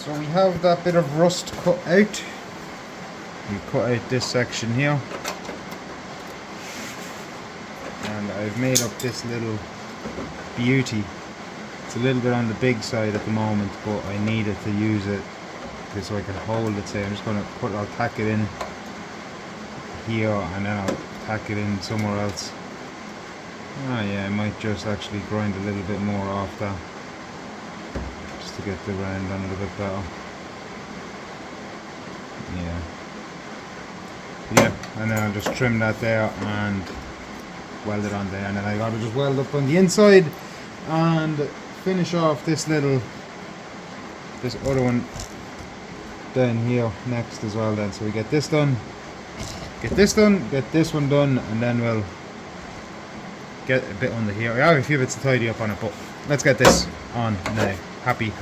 So we have that bit of rust cut out. We cut out this section here. And I've made up this little beauty. It's a little bit on the big side at the moment, but I needed to use it so I can hold it. Say I'm just gonna I'll tack it in here and then I'll tack it in somewhere else. Oh yeah, I might just actually grind a little bit more off that, just to get the round on it a bit better. Yeah, and then I'll just trim that there and weld it on there, and then I gotta just weld up on the inside and finish off this other one down here next as well then. So we get this done, get this one done, and then we'll get a bit under here. I have a few bits to tidy up on it, but let's get this on now. Happy.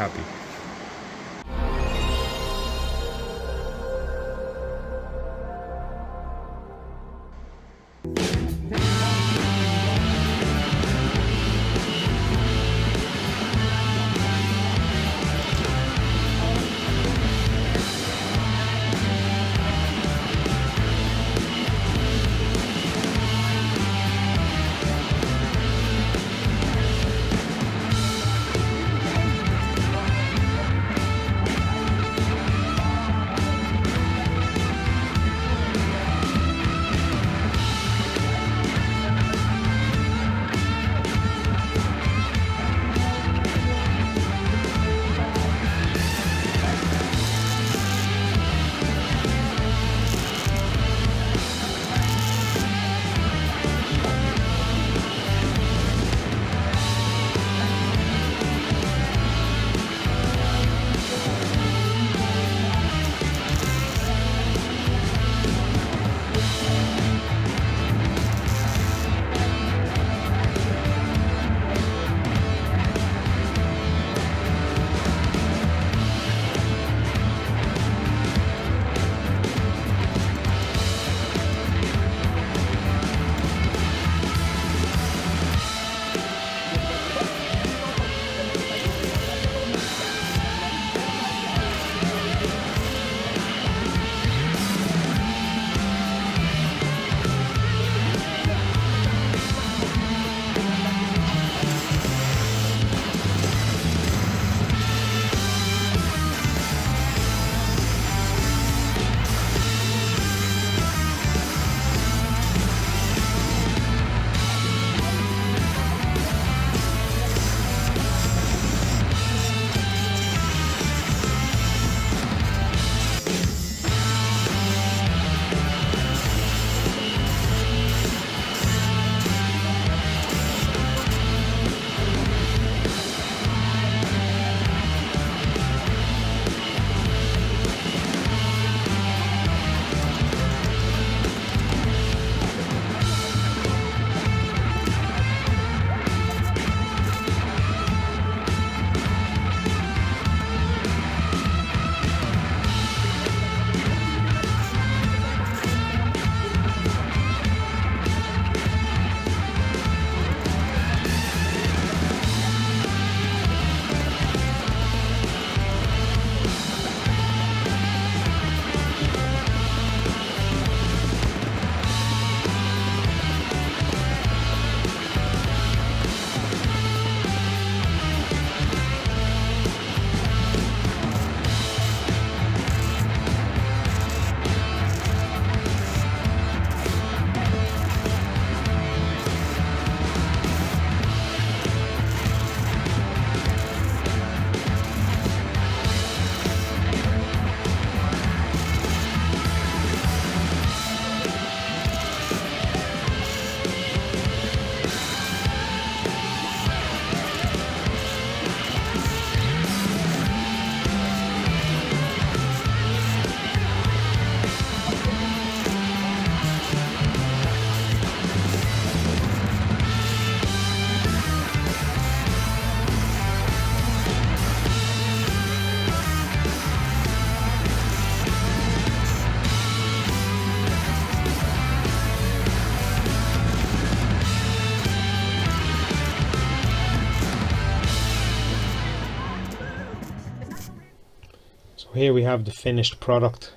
So here we have the finished product.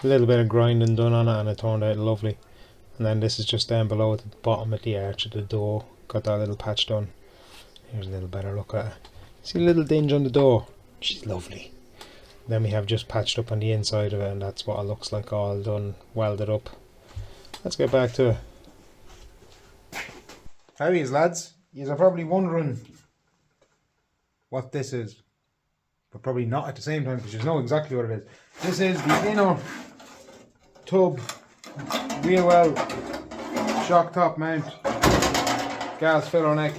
A little bit of grinding done on it and it turned out lovely. And then this is just down below at the bottom at the arch of the door. Got that little patch done. Here's a little better look at it. See a little dinge on the door? She's lovely. Then we have just patched up on the inside of it, and that's what it looks like, all done, welded up. Let's get back to it. Howdy's lads. You are probably wondering what this is, but probably not at the same time because you know exactly what it is. This is the inner tub wheel well shock top mount gas filler neck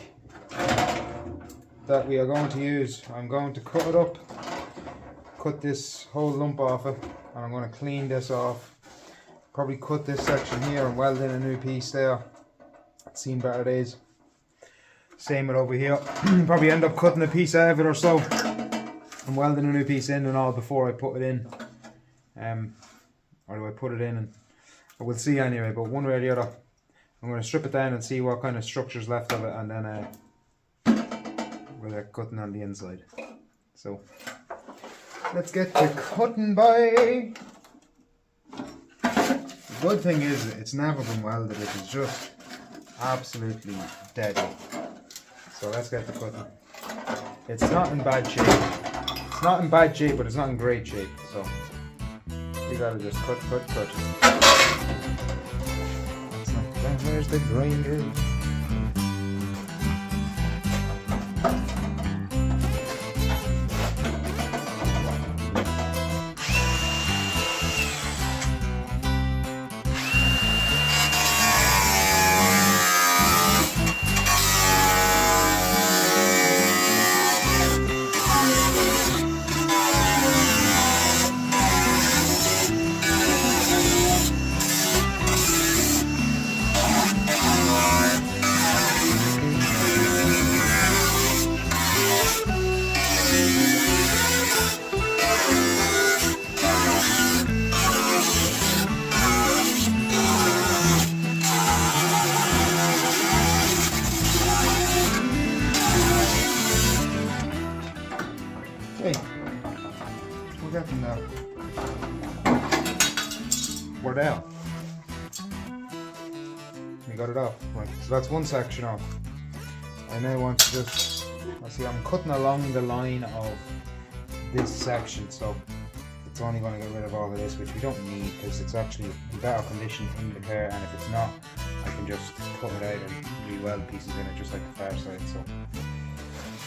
that we are going to use. I'm going to cut it up, cut this whole lump off it, and I'm going to clean this off. Probably cut this section here and weld in a new piece there. It's seen better days. Same with over here. Probably end up cutting a piece out of it or so and welding a new piece in and all before I put it in. Or do I put it in? And I will see anyway, but one way or the other. I'm going to strip it down and see what kind of structure's left of it, and then we'll get cutting on the inside. So let's get to cutting, boy. The good thing is it's never been welded, it is just absolutely deadly. So let's get to cutting. It's not in bad shape. It's not in bad shape, but it's not in great shape. So we gotta just cut. That's not bad. Where's the grinder? We're there. We got it off. Right, so that's one section off. I now want to just, see, I'm cutting along the line of this section, so it's only going to get rid of all of this, which we don't need because it's actually in better condition in the car, and if it's not, I can just cut it out and re-weld pieces in it just like the far side. So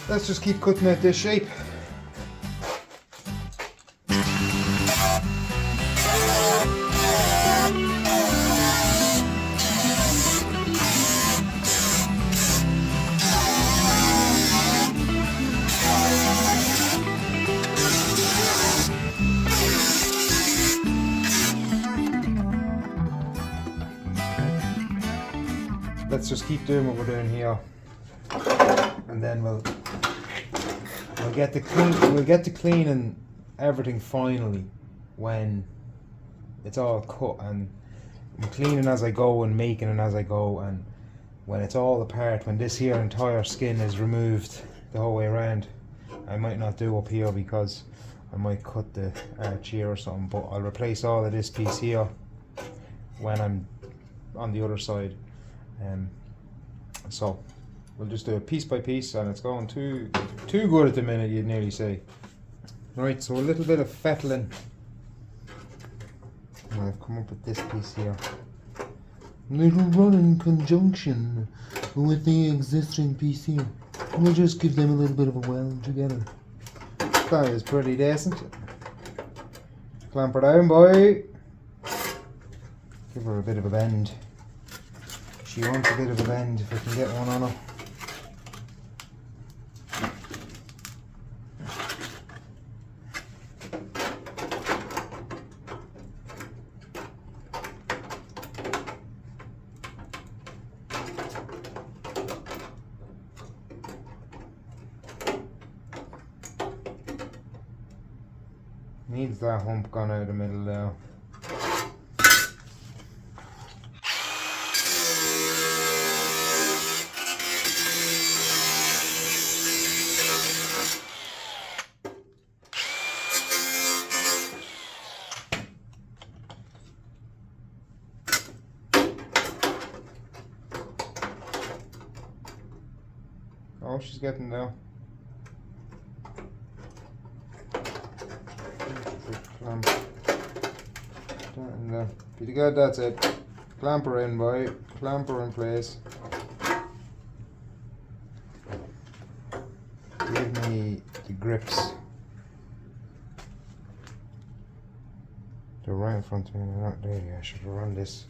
let's just keep cutting out this shape. Let's just keep doing what we're doing here, and then we'll get to cleaning everything finally when it's all cut, and I'm cleaning as I go and making it as I go, and when it's all apart, when this here entire skin is removed the whole way around, I might not do up here because I might cut the arch here or something, but I'll replace all of this piece here when I'm on the other side. So we'll just do it piece by piece, and it's going too good at the minute, you'd nearly say. Right, so a little bit of fettling. I've come up with this piece here. It'll run in conjunction with the existing piece here. We'll just give them a little bit of a weld together. That is pretty decent. Clamp her down, boy. Give her a bit of a bend. She wants a bit of a bend if I can get one on her. Needs that hump gone out of the middle there. she's getting now. Clamp. And pretty good, that's it. Clamp her in, boy. Clamp her in place. Give me the grips. They're right in front of me. They're not there. I should run this.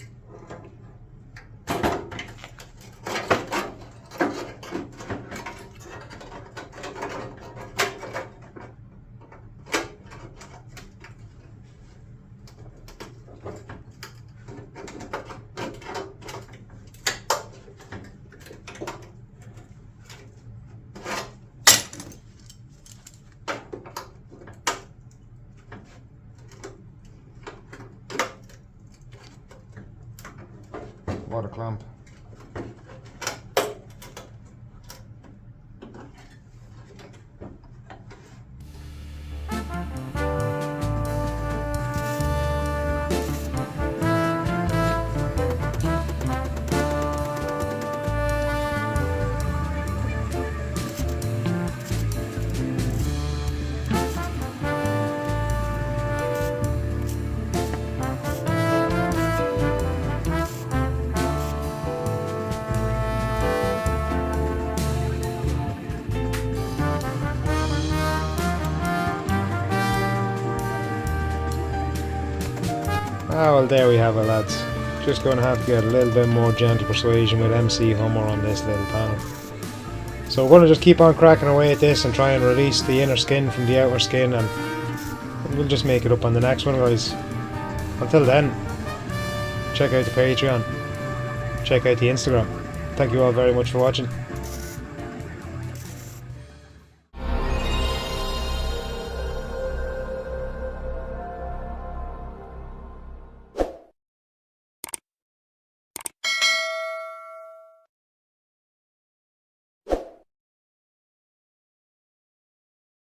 What a clamp. Ah, well, there we have it, lads. Just going to have to get a little bit more gentle persuasion with MC Hummer on this little panel. So we're going to just keep on cracking away at this and try and release the inner skin from the outer skin, and we'll just make it up on the next one, guys. Until then, check out the Patreon, check out the Instagram. Thank you all very much for watching.